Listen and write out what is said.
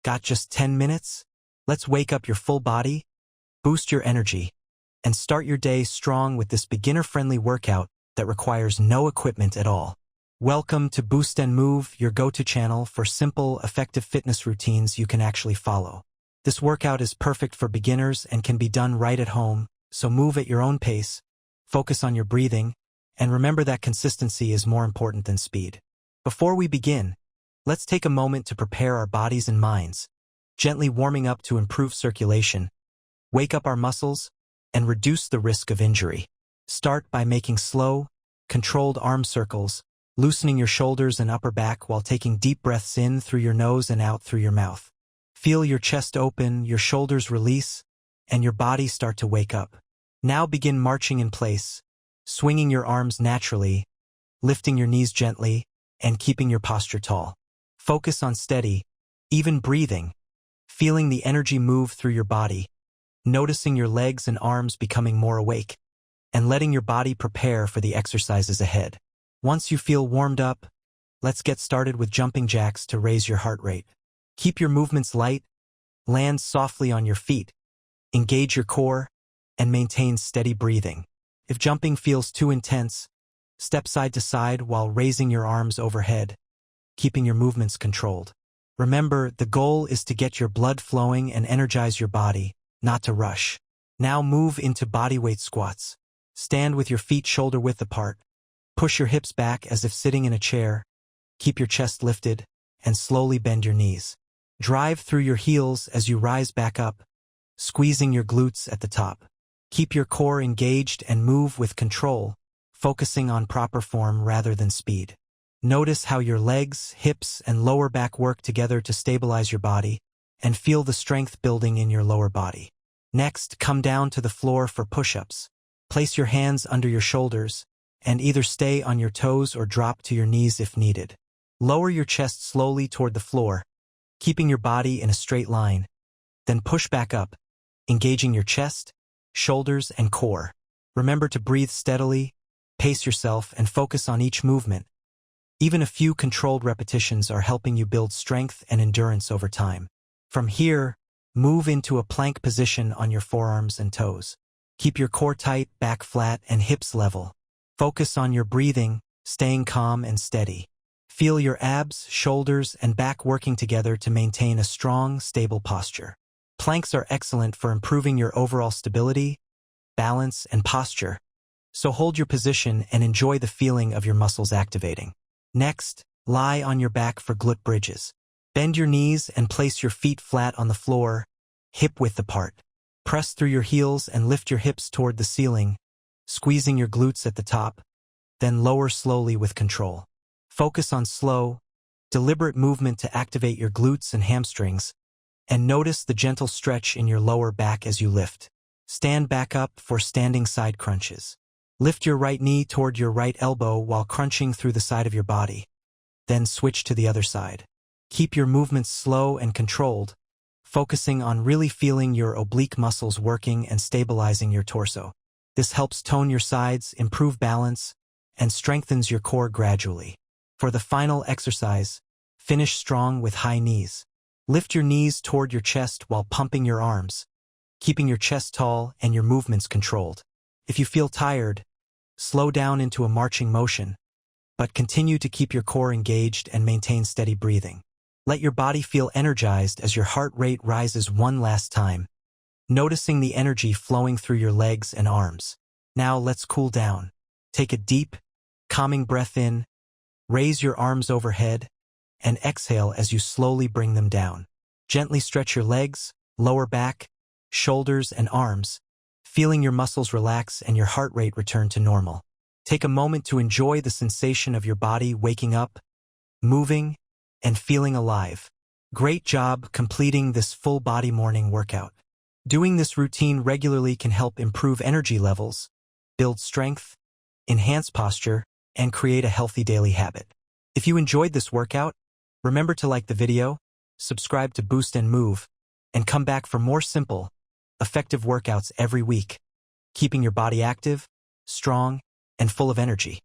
Got just 10 minutes? Let's wake up your full body, boost your energy, and start your day strong with this beginner-friendly workout that requires no equipment at all. Welcome to boostNMove, your go-to channel for simple, effective fitness routines you can actually follow. This workout is perfect for beginners and can be done right at home, so move at your own pace, focus on your breathing, and remember that consistency is more important than speed. Before we begin, let's take a moment to prepare our bodies and minds, gently warming up to improve circulation, wake up our muscles, and reduce the risk of injury. Start by making slow, controlled arm circles, loosening your shoulders and upper back while taking deep breaths in through your nose and out through your mouth. Feel your chest open, your shoulders release, and your body start to wake up. Now begin marching in place, swinging your arms naturally, lifting your knees gently, and keeping your posture tall. Focus on steady, even breathing, feeling the energy move through your body, noticing your legs and arms becoming more awake, and letting your body prepare for the exercises ahead. Once you feel warmed up, let's get started with jumping jacks to raise your heart rate. Keep your movements light, land softly on your feet, engage your core, and maintain steady breathing. If jumping feels too intense, step side to side while raising your arms overhead, keeping your movements controlled. Remember, the goal is to get your blood flowing and energize your body, not to rush. Now move into bodyweight squats. Stand with your feet shoulder-width apart. Push your hips back as if sitting in a chair. Keep your chest lifted, and slowly bend your knees. Drive through your heels as you rise back up, squeezing your glutes at the top. Keep your core engaged and move with control, focusing on proper form rather than speed. Notice how your legs, hips, and lower back work together to stabilize your body, and feel the strength building in your lower body. Next, come down to the floor for push-ups. Place your hands under your shoulders, and either stay on your toes or drop to your knees if needed. Lower your chest slowly toward the floor, keeping your body in a straight line. Then push back up, engaging your chest, shoulders, and core. Remember to breathe steadily, pace yourself, and focus on each movement. Even a few controlled repetitions are helping you build strength and endurance over time. From here, move into a plank position on your forearms and toes. Keep your core tight, back flat, and hips level. Focus on your breathing, staying calm and steady. Feel your abs, shoulders, and back working together to maintain a strong, stable posture. Planks are excellent for improving your overall stability, balance, and posture, so hold your position and enjoy the feeling of your muscles activating. Next, lie on your back for glute bridges. Bend your knees and place your feet flat on the floor, hip-width apart. Press through your heels and lift your hips toward the ceiling, squeezing your glutes at the top, then lower slowly with control. Focus on slow, deliberate movement to activate your glutes and hamstrings, and notice the gentle stretch in your lower back as you lift. Stand back up for standing side crunches. Lift your right knee toward your right elbow while crunching through the side of your body. Then switch to the other side. Keep your movements slow and controlled, focusing on really feeling your oblique muscles working and stabilizing your torso. This helps tone your sides, improve balance, and strengthens your core gradually. For the final exercise, finish strong with high knees. Lift your knees toward your chest while pumping your arms, keeping your chest tall and your movements controlled. If you feel tired, slow down into a marching motion, but continue to keep your core engaged and maintain steady breathing. Let your body feel energized as your heart rate rises one last time, noticing the energy flowing through your legs and arms. Now let's cool down. Take a deep, calming breath in, raise your arms overhead, and exhale as you slowly bring them down. Gently stretch your legs, lower back, shoulders, and arms, feeling your muscles relax and your heart rate return to normal. Take a moment to enjoy the sensation of your body waking up, moving, and feeling alive. Great job completing this full-body morning workout. Doing this routine regularly can help improve energy levels, build strength, enhance posture, and create a healthy daily habit. If you enjoyed this workout, remember to like the video, subscribe to boostNMove, and come back for more simple, effective workouts every week, keeping your body active, strong, and full of energy.